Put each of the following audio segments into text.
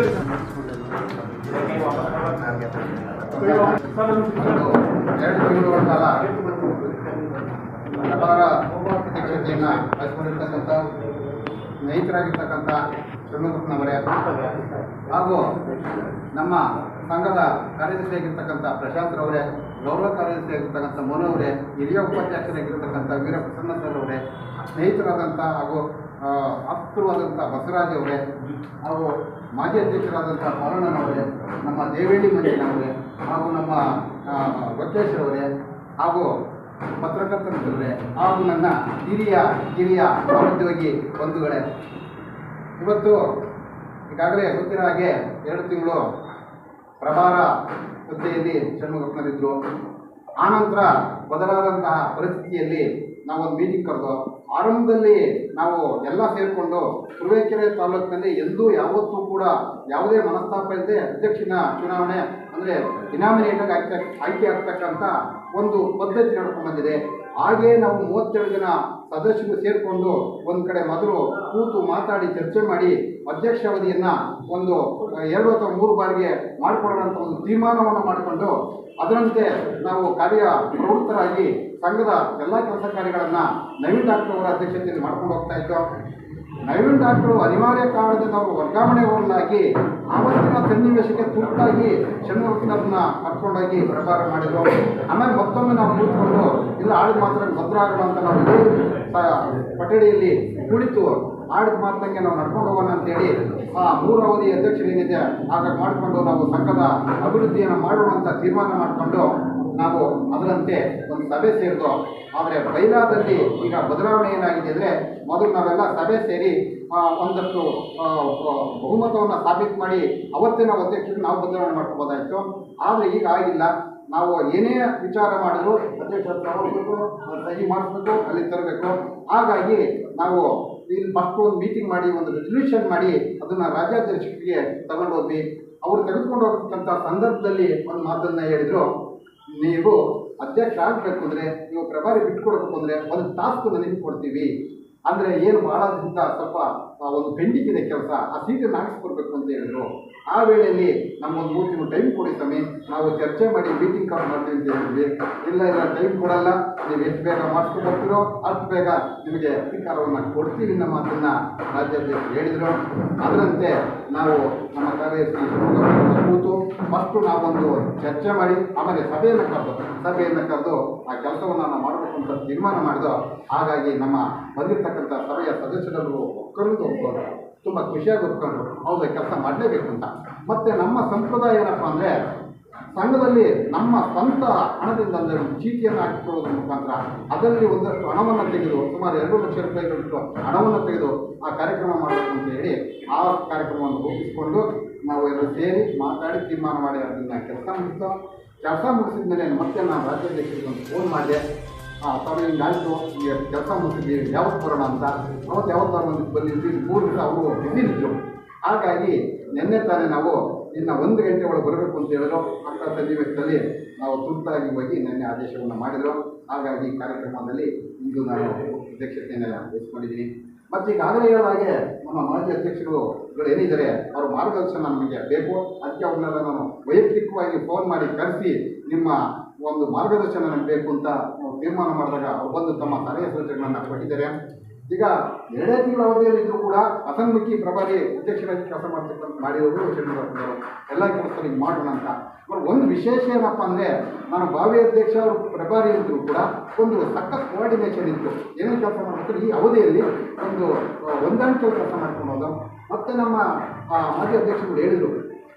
ತಿಂಗಳ ಕಾಲ ಪ್ರಭಾರ ಅಧ್ಯಕ್ಷತೆಯನ್ನು ವಹಿಸಿಕೊಂಡಿರ್ತಕ್ಕಂಥ ಸ್ನೇಹಿತರಾಗಿರ್ತಕ್ಕಂಥ ಷಣ್ಮುಖಪ್ಪನವರೇ ಹಾಗೂ ನಮ್ಮ ಸಂಘದ ಕಾರ್ಯದರ್ಶಿಯಾಗಿರ್ತಕ್ಕಂಥ ಪ್ರಶಾಂತ್ರವರೇ, ಗೌರವ ಕಾರ್ಯದರ್ಶಿಯಾಗಿರ್ತಕ್ಕಂಥ ಮೋನವರೇ, ಹಿರಿಯ ಉಪಾಧ್ಯಕ್ಷರಾಗಿರ್ತಕ್ಕಂಥ ವೀರಪ್ರಸನ್ನ ಸರ್ ಅವರೇ, ಸ್ನೇಹಿತರಾದಂಥ ಹಾಗೂ ಆಪ್ತವಾದಂಥ ಬಸವರಾಜ್ ಅವರೇ, ಹಾಗೂ ಮಾಜಿ ಅಧ್ಯಕ್ಷರಾದಂಥ ಪಾರಣ್ಣನವರೇ, ನಮ್ಮ ದೇವೇಳಿ ಮಂಜನವರೇ, ಹಾಗೂ ನಮ್ಮ ವಕೇಶ್ ಅವರೇ, ಹಾಗೂ ಪತ್ರಕರ್ತರಿದ್ದವರೇ, ಹಾಗೂ ನನ್ನ ಹಿರಿಯ ಸಹೋದ್ಯೋಗಿ ಬಂಧುಗಳೇ, ಇವತ್ತು ಈಗಾಗಲೇ ಗೊತ್ತಿರೋ ಹಾಗೆ 2 ತಿಂಗಳು ಪ್ರಭಾರ ಹುದ್ದೆಯಲ್ಲಿ ಷಣ್ಮುಖಪ್ಪನವರಿದ್ದರು. ಆನಂತರ ಬದಲಾದಂತಹ ಪರಿಸ್ಥಿತಿಯಲ್ಲಿ ನಾವೊಂದು ಮೀಟಿಂಗ್ ಕರೆದು ಆರಂಭದಲ್ಲಿ ನಾವು ಎಲ್ಲ ಸೇರಿಕೊಂಡು ತುರುವೇಕೆರೆ ತಾಲೂಕಿನಲ್ಲಿ ಎಂದೂ ಯಾವತ್ತೂ ಕೂಡ ಯಾವುದೇ ಮನಸ್ತಾಪ ಇಲ್ಲದೆ ಅಧ್ಯಕ್ಷನ ಚುನಾವಣೆ ಅಂದರೆ ಇನಾಮಿನೇಟಾಗಿ ಆಯ್ಕೆ ಆಗ್ತಕ್ಕಂಥ ಒಂದು ಪದ್ಧತಿ ನಡ್ಕೊಂಡು ಬಂದಿದೆ. ಹಾಗೇ ನಾವು 37 ಜನ ಸದಸ್ಯರು ಸೇರಿಕೊಂಡು ಒಂದು ಕಡೆ ಮೊದಲು ಕೂತು ಮಾತಾಡಿ ಚರ್ಚೆ ಮಾಡಿ ಅಧ್ಯಕ್ಷಾವಧಿಯನ್ನು ಒಂದು 2 ಅಥವಾ 3 ಬಾರಿಗೆ ಮಾಡಿಕೊಳ್ಳೋಣ ಅಂತ ಒಂದು ತೀರ್ಮಾನವನ್ನು ಮಾಡಿಕೊಂಡು ಅದರಂತೆ ನಾವು ಪ್ರವೃತ್ತರಾಗಿ ಸಂಘದ ಎಲ್ಲ ಕೆಲಸ ಕಾರ್ಯಗಳನ್ನು ನವೀನ್ ಡಾಕ್ಟರ್ ಅವರ ಅಧ್ಯಕ್ಷತೆಯಲ್ಲಿ ಮಾಡ್ಕೊಂಡು ಹೋಗ್ತಾ ಇದ್ದೋ. ನವೀನ್ ಡಾಕ್ಟರು ಅನಿವಾರ್ಯ ಕಾರಣದಿಂದ ಅವರು ವರ್ಗಾವಣೆಗೊಳಗಾಗಿ ಆವತ್ತಿನ ಸನ್ನಿವೇಶಕ್ಕೆ ತುರ್ತಾಗಿ ಷಣ್ಮುಖಪ್ಪನವ್ರನ್ನ ಕರ್ಕೊಂಡೋಗಿ ಪ್ರಭಾರ ಮಾಡಿದ್ರು. ಆಮೇಲೆ ಮತ್ತೊಮ್ಮೆ ನಾವು ಕೂತ್ಕೊಂಡು ಇಲ್ಲ ಆಡಿದ ಮಾತ್ರ ಭದ್ರಾಗೋಣ ಅಂತ ನಾವು ಇದೇ ಕೊಠಡಿಯಲ್ಲಿ ಕುಳಿತು ಆಡಿದ ಮಾತಂಗೆ ನಾವು ನಡ್ಕೊಂಡು ಹೋಗೋಣ ಅಂತೇಳಿ ಆ 3 ಅವಧಿ ಅಧ್ಯಕ್ಷರೇನಿದೆ ಹಾಗಾಗಿ ಮಾಡಿಕೊಂಡು ನಾವು ಸಂಘದ ಅಭಿವೃದ್ಧಿಯನ್ನು ಮಾಡೋಣ ಅಂತ ತೀರ್ಮಾನ ಮಾಡಿಕೊಂಡು ನಾವು ಅದರಂತೆ ಒಂದು ಸಭೆ ಸೇರಿದೋ. ಆದರೆ ಬೈಲಾದಲ್ಲಿ ಈಗ ಬದಲಾವಣೆ ಏನಾಗಿದೆ ಅಂದರೆ ಮೊದಲು ನಾವೆಲ್ಲ ಸಭೆ ಸೇರಿ ಒಂದಷ್ಟು ಬಹುಮತವನ್ನು ಸಾಬೀತು ಮಾಡಿ ಅವತ್ತೇ ನಾವು ಅಧ್ಯಕ್ಷರು ನಾವು ಬದಲಾವಣೆ ಮಾಡ್ಕೋಬೋದಾಯಿತು. ಆದರೆ ಈಗ ಆಗಿಲ್ಲ. ನಾವು ಏನೇ ವಿಚಾರ ಮಾಡಿದ್ರು ಅಧ್ಯಕ್ಷರು ತಗೋಬೇಕು, ಸಹಿ ಮಾಡಿಸ್ಬೇಕು, ಅಲ್ಲಿ ತರಬೇಕು. ಹಾಗಾಗಿ ನಾವು ಇಲ್ಲಿ ಫಸ್ಟ್ ಒಂದು ಮೀಟಿಂಗ್ ಮಾಡಿ ಒಂದು ರೆಸಲ್ಯೂಷನ್ ಮಾಡಿ ಅದನ್ನು ರಾಜ್ಯಾಧ್ಯಕ್ಷರಿಗೆ ತಗೊಂಡೋದ್ವಿ. ಅವರು ತೆಗೆದುಕೊಂಡು ಹೋಗ್ತಕ್ಕಂಥ ಸಂದರ್ಭದಲ್ಲಿ ಒಂದು ಮಾತನ್ನು ಹೇಳಿದರು, ನೀವು ಅಧ್ಯಕ್ಷ ಆಗಬೇಕು ಅಂದರೆ ನೀವು ಪ್ರಭಾರಿ ಬಿಟ್ಕೊಡ್ಬೇಕು ಅಂದರೆ ಒಂದು ಟಾಸ್ಕ್ ನಿಮಗೆ ಕೊಡ್ತೀವಿ. ಅಂದರೆ ಏನು ಭಾಳ ದಿನದ ಸ್ವಲ್ಪ ಒಂದು ಪೆಂಡಿಂಗ್ ಇದೆ ಕೆಲಸ, ಆ ಸೀಟನ್ನು ಹಾಕಿಸ್ಕೊಡ್ಬೇಕು ಅಂತ ಹೇಳಿದ್ರು. ಆ ವೇಳೆಯಲ್ಲಿ ನಮ್ಮೊಂದು 3 ತಿಂಗಳು ಟೈಮ್ ಕೊಡಿ ಸ್ವಾಮಿ, ನಾವು ಚರ್ಚೆ ಮಾಡಿ ಮೀಟಿಂಗ್ ಕಾಲ್ ಮಾಡ್ತೀವಿ ಅಂತ ಹೇಳಿದ್ವಿ. ಇಲ್ಲ ಟೈಮ್ ಕೊಡಲ್ಲ, ನೀವು ಎಷ್ಟು ಬೇಗ ಮಾಡಿಸ್ಕೊಂಡು ಬರ್ತೀರೋ ಅಷ್ಟು ಬೇಗ ನಿಮಗೆ ಅಧಿಕಾರವನ್ನು ಕೊಡ್ತೀವಿ ನಮ್ಮ ಮಾತನ್ನು ರಾಜ್ಯಾಧ್ಯಕ್ಷರು ಹೇಳಿದರು. ಅದರಂತೆ ನಾವು ನಮ್ಮ ಕಾರ್ಯದರ್ಶಿ ಕೂತು ಫಸ್ಟು ನಾವೊಂದು ಚರ್ಚೆ ಮಾಡಿ ಆಮೇಲೆ ಸಭೆಯನ್ನು ಕರೆದು ಆ ಕೆಲಸವನ್ನು ನಾವು ಮಾಡಬೇಕು ಅಂತ ತೀರ್ಮಾನ ಮಾಡಿದೋ. ಹಾಗಾಗಿ ನಮ್ಮ ಬಂದಿರತಕ್ಕಂಥ ಸಭೆಯ ಸದಸ್ಯರು ಒಪ್ಕೊಂಡು ತುಂಬ ಖುಷಿಯಾಗಿ ಒಪ್ಕೊಂಡ್ರು, ಹೌದು ಕೆಲಸ ಮಾಡಲೇಬೇಕು ಅಂತ. ಮತ್ತು ನಮ್ಮ ಸಂಪ್ರದಾಯ ಏನಪ್ಪ ಅಂದರೆ ಸಂಘದಲ್ಲಿ ನಮ್ಮ ಸ್ವಂತ ಹಣದಿಂದ ಅಂದರೆ ಒಂದು ಚೀಟಿಯನ್ನು ಹಾಕಿಕೊಳ್ಳೋದ್ರ ಮುಖಾಂತರ ಅದರಲ್ಲಿ ಒಂದಷ್ಟು ಹಣವನ್ನು ತೆಗೆದು ಸುಮಾರು 2 ಲಕ್ಷ ರೂಪಾಯಿಗಳಷ್ಟು ಹಣವನ್ನು ತೆಗೆದು ಆ ಕಾರ್ಯಕ್ರಮ ಮಾಡಬೇಕು ಅಂತ ಹೇಳಿ ಆ ಕಾರ್ಯಕ್ರಮವನ್ನು ರೂಪಿಸಿಕೊಂಡು ನಾವು ಎಲ್ಲ ಸೇರಿ ಮಾತಾಡಿ ತೀರ್ಮಾನ ಮಾಡಿ ಅದನ್ನು ಕೆಲಸ ಮುಗಿಸಿದ ಮೇಲೆ ಮತ್ತೆ ನಾನು ರಾಜ್ಯಾಧ್ಯಕ್ಷರಿಗೆ ಒಂದು ಫೋನ್ ಮಾಡಿದೆ. ತಾವು ಹಿಂಗೆ ಆಯಿತು, ಈಗ ಕೆಲಸ ಮುಗಿಸಿದ್ವಿ, ಯಾವತ್ತು ಬರೋಣ ಅಂತ. ಅವತ್ತು ಯಾವತ್ತಾರು ಬಂದಿದ್ವಿ, 3 ದಿವಸ ಅವರು ಬಿಸಿ ಇದ್ದರು. ಹಾಗಾಗಿ ನಿನ್ನೆ ತಾನೇ ನಾವು ಇನ್ನು 1 ಗಂಟೆ ಒಳಗೆ ಬರಬೇಕು ಅಂತ ಹೇಳಿದ್ರು. ಅಂಥ ಸನ್ನಿವೇಶದಲ್ಲಿ ನಾವು ತುರ್ತಾಗಿ ಹೋಗಿ ನಿನ್ನೆ ಆದೇಶವನ್ನು ಮಾಡಿದರು. ಹಾಗಾಗಿ ಕಾರ್ಯಕ್ರಮದಲ್ಲಿ ಇಂದು ನಾನು ಅಧ್ಯಕ್ಷತೆಯನ್ನು ವಹಿಸ್ಕೊಂಡಿದ್ದೀನಿ. ಮತ್ತು ಈಗಾಗಲೇ ಹೇಳೋದಾಗೆ ನಮ್ಮ ಮಾಜಿ ಅಧ್ಯಕ್ಷರುಗಳು ಏನಿದ್ದಾರೆ ಅವರ ಮಾರ್ಗದರ್ಶನ ನಮಗೆ ಬೇಕು. ಅದಕ್ಕೆ ಅವ್ರನ್ನೆಲ್ಲ ನಾನು ವೈಯಕ್ತಿಕವಾಗಿ ಫೋನ್ ಮಾಡಿ ಕರೆಸಿ ನಿಮ್ಮ ಒಂದು ಮಾರ್ಗದರ್ಶನ ನಮಗೆ ಬೇಕು ಅಂತ ತೀರ್ಮಾನ ಮಾಡಿದಾಗ ಅವ್ರು ಬಂದು ತಮ್ಮ ಸಲಹೆ ಸೂಚನೆಗಳನ್ನು ಕೊಟ್ಟಿದ್ದಾರೆ. ಈಗ 2 ತಿಂಗಳ ಅವಧಿಯಲ್ಲಿದ್ದರೂ ಕೂಡ ಅಸನ್ಮುಖಿ ಪ್ರಭಾರಿ ಅಧ್ಯಕ್ಷರಾಗಿ ಕೆಲಸ ಮಾಡಿರೋರು ಷಣ್ಮುಖಪ್ಪನವರು ಎಲ್ಲ ಕೆಲಸದಲ್ಲಿ ಮಾಡೋಣ ಅಂತ. ಒಂದು ವಿಶೇಷ ಏನಪ್ಪ ಅಂದರೆ ನಾನು ಭಾವಿ ಅಧ್ಯಕ್ಷ ಅವರು ಪ್ರಭಾರಿ ಇದ್ದರೂ ಕೂಡ ಒಂದು ಸಖತ್ ಕೋಆರ್ಡಿನೇಷನ್ ಇತ್ತು. ಏನೇ ಕೆಲಸ ಮಾಡಬೇಕು ಈ ಅವಧಿಯಲ್ಲಿ ಒಂದು ಹೊಂದಾಣಿಕೆ ಕೆಲಸ ಮಾಡ್ಕೊಳೋದು. ಮತ್ತು ನಮ್ಮ ಮಾಜಿ ಅಧ್ಯಕ್ಷರು ಹೇಳಿದರು,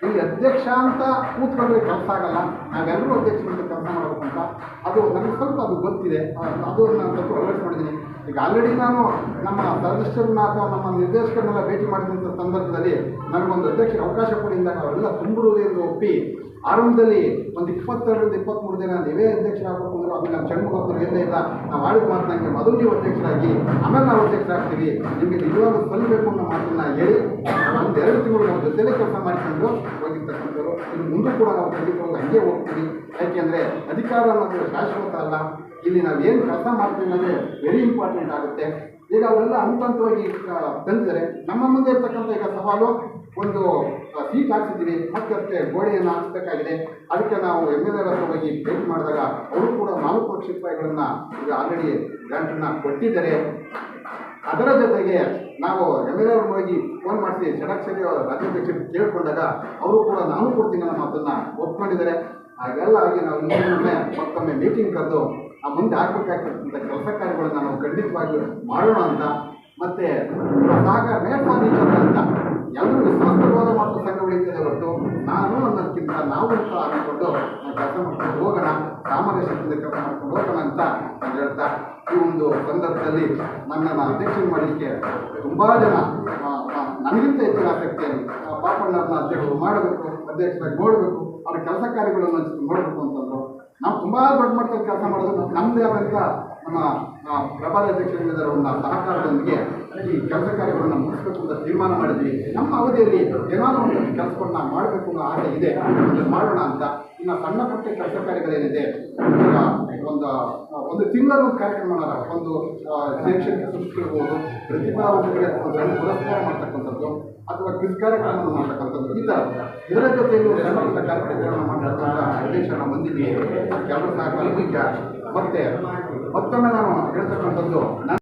ಇಲ್ಲಿ ಅಧ್ಯಕ್ಷ ಅಂತ ಕೂತ್ಕೊಂಡ್ರೆ ಕೆಲಸ ಆಗಲ್ಲ, ನಾವೆಲ್ಲರೂ ಅಧ್ಯಕ್ಷರಿಂದ ಕೆಲಸ ಮಾಡಬೇಕಂತ. ಅದು ನನಗೆ ಸ್ವಲ್ಪ ಅದು ಗೊತ್ತಿದೆ, ಅದು ನಾನು ಸ್ವಲ್ಪ ಅಳವಡಿಸ್ಕೊಂಡಿದ್ದೀನಿ. ಈಗ ಆಲ್ರೆಡಿ ನಾನು ನಮ್ಮ ಸದಸ್ಯರನ್ನ ಅಥವಾ ನಮ್ಮ ನಿರ್ದೇಶಕರನ್ನೆಲ್ಲ ಭೇಟಿ ಮಾಡಿದಂಥ ಸಂದರ್ಭದಲ್ಲಿ ನನಗೊಂದು ಅಧ್ಯಕ್ಷರ ಅವಕಾಶ ಕೊಡಿಂದಾಗ ಅವೆಲ್ಲ ತುಂಬಿರುವುದೆಂದು ಒಪ್ಪಿ ಆರಂಭದಲ್ಲಿ ಒಂದು 22ರಿಂದ 23 ದಿನ ನೀವೇ ಅಧ್ಯಕ್ಷರಾಗಬೇಕು ಅಂದ್ರೆ ಆಮೇಲೆ ನಮ್ಮ ಷಣ್ಮುಖಪ್ಪನವ್ರು ಎಲ್ಲೇ ಇಲ್ಲ, ನಾವು ಆಡಿದ ಮಾತನಾಗೆ ಮೊದಲು ನೀವು ಅಧ್ಯಕ್ಷರಾಗಿ ಆಮೇಲೆ ನಾವು ಅಧ್ಯಕ್ಷರಾಗ್ತೀವಿ, ನಿಮಗೆ ನಿಜವಾಗ್ಲೂ ಸಲ್ಲಬೇಕು ಅನ್ನೋ ಮಾತನ್ನು ಹೇಳಿ 1-2 ತಿಂಗಳು ನಾವು ಜೊತೆಲೇ ಕೆಲಸ ಮಾಡಿಕೊಂಡು ಹೋಗಿರ್ತಕ್ಕಂಥವ್ರು. ಇನ್ನು ಮುಂದೆ ಕೂಡ ನಾವು ತೆಗೆದುಕೊಂಡು ಹಾಗೆ ಹೋಗ್ತೀವಿ. ಯಾಕೆಂದರೆ ಅಧಿಕಾರ ಅನ್ನೋದು ಶಾಶ್ವತ ಅಲ್ಲ. ಇಲ್ಲಿ ನಾವು ಏನು ಕೆಲಸ ಮಾಡ್ತೀವಿ ಅನ್ನೋದೇ ವೆರಿ ಇಂಪಾರ್ಟೆಂಟ್ ಆಗುತ್ತೆ. ಈಗ ಅವೆಲ್ಲ ಹಂತವಾಗಿ ತಂದಿದ್ದಾರೆ. ನಮ್ಮ ಮುಂದೆ ಇರ್ತಕ್ಕಂಥ ಈಗ ಸವಾಲು ಒಂದು ಸೀಟ್ ಹಾಕ್ಸಿದ್ದೀವಿ, ಮತ್ತೆ ಗೋಡೆಯನ್ನು ಹಾಕಿಸಬೇಕಾಗಿದೆ. ಅದಕ್ಕೆ ನಾವು MLA ಹತ್ರ ಹೋಗಿ ಭೇಟಿ ಮಾಡಿದಾಗ ಅವರು ಕೂಡ 4 ಲಕ್ಷ ರೂಪಾಯಿಗಳನ್ನು ಈಗ ಆಲ್ರೆಡಿ ಗ್ರಾಂಟನ್ನು ಕೊಟ್ಟಿದ್ದಾರೆ. ಅದರ ಜೊತೆಗೆ ನಾವು MLA ಅವ್ರನ್ನ ಹೋಗಿ ಫೋನ್ ಮಾಡಿಸಿ ಷಡಕ್ಷರಿ ರಾಜ್ಯಾಧ್ಯಕ್ಷರು ಕೇಳಿಕೊಂಡಾಗ ಅವರು ಕೂಡ ನಾನು ಕೊಡ್ತೀನಿ ಅನ್ನೋ ಮಾತನ್ನು ಒಪ್ಕೊಂಡಿದ್ದಾರೆ. ಹಾಗೆಲ್ಲ ಆಗಿ ನಾವು ಇನ್ನೊಮ್ಮೆ ಮತ್ತೊಮ್ಮೆ ಮೀಟಿಂಗ್ ಕರೆದು ಆ ಮುಂದೆ ಆಗಬೇಕಾಗಿರ್ತಕ್ಕಂಥ ಕೆಲಸ ಕಾರ್ಯಗಳನ್ನು ನಾವು ಖಂಡಿತವಾಗಿ ಮಾಡೋಣ ಅಂತ, ಮತ್ತು ಸಹಕಾರ ಮೇಲ್ಪಾಲಿಕೆ ಅಂತ ಎಲ್ಲರೂ ವಿಶ್ವಾಸವಾದ ಮಾತ್ರ ಸಂಘ ಉಳಿತದೆ ಹೊರತು ನಾನು ಅನ್ನೋದಕ್ಕಿಂತ ನಾವು ಅಂತ ಅಂದ್ಕೊಂಡು ಕೆಲಸ ಮಾಡ್ಕೊಂಡು ಹೋಗೋಣ, ಸಾಮರಸ್ಯದಿಂದ ಕೆಲಸ ಮಾಡ್ಕೊಂಡು ಹೋಗೋಣ ಅಂತ ಹೇಳ್ತಾ ಈ ಒಂದು ಸಂದರ್ಭದಲ್ಲಿ ನನ್ನನ್ನು ಅಧ್ಯಕ್ಷರು ಮಾಡಲಿಕ್ಕೆ ತುಂಬ ಜನ ನನಗಿಂತ ಹೆಚ್ಚಿನ ಆಸಕ್ತಿಯನ್ನು ಪಾಪಣ್ಣವ್ರನ್ನ ಅಧ್ಯಕ್ಷರು ಮಾಡಬೇಕು, ಅಧ್ಯಕ್ಷರಾಗಿ ನೋಡಬೇಕು, ಅವ್ರ ಕೆಲಸ ಕಾರ್ಯಗಳನ್ನು ನೋಡಬೇಕು ಅಂತಂದರು. ನಾವು ತುಂಬ ದೊಡ್ಡ ಮಟ್ಟದಲ್ಲಿ ಕೆಲಸ ಮಾಡೋದು ನಮ್ಮದೇ ಆದಂಥ ನಮ್ಮ ಪ್ರಭಾರ ಅಧ್ಯಕ್ಷರಿದ್ದಾರೆ ಒಂದು ಸಹಕಾರದೊಂದಿಗೆ ಈ ಕೆಲಸ ಕಾರ್ಯಗಳನ್ನು ಮುಗಿಸ್ಬೇಕು ಅಂತ ತೀರ್ಮಾನ ಮಾಡಿದ್ವಿ. ನಮ್ಮ ಅವಧಿಯಲ್ಲಿ ಏನಾದರೂ ಒಂದು ಕೆಲಸಗಳನ್ನ ಮಾಡಬೇಕು ಅನ್ನೋ ಆಸೆ ಇದೆ, ಅದನ್ನು ಮಾಡೋಣ ಅಂತ. ಇನ್ನು ಸಣ್ಣ ಪುಟ್ಟ ಕೆಲಸ ಕಾರ್ಯಗಳೇನಿದೆ, ಈಗ ಒಂದು ತಿಂಗಳು ಕಾರ್ಯಕ್ರಮ ಮಾಡೋಣ, ಒಂದು ಶೈಕ್ಷಣಿಕ ಸಂಸ್ಥೆಗಿರ್ಬೋದು, ಪ್ರತಿಭಾವಂತರಿಗೆ ಸಣ್ಣ ಪುರಸ್ಕಾರ ಮಾಡ್ತಕ್ಕಂಥದ್ದು ಅಥವಾ ಕ್ವಿಜ್ ಕಾರ್ಯಕ್ರಮವನ್ನು ಮಾಡ್ತಕ್ಕಂಥದ್ದು, ಈ ಥರ ಇದರ ಜೊತೆಯಲ್ಲಿ ಸಣ್ಣ ಪುಟ್ಟ ಕಾರ್ಯಕ್ರಮಗಳನ್ನು ಮಾಡ್ತಕ್ಕಂಥ ಉದ್ದೇಶನ ಹೊಂದಿದ್ದೀವಿ. ಕೆಲಸ ಸಹಕಾರ ಮುಖ್ಯ. ಮತ್ತೆ ಮತ್ತೊಮ್ಮೆ ನಾನು ಹೇಳ್ತಕ್ಕಂಥದ್ದು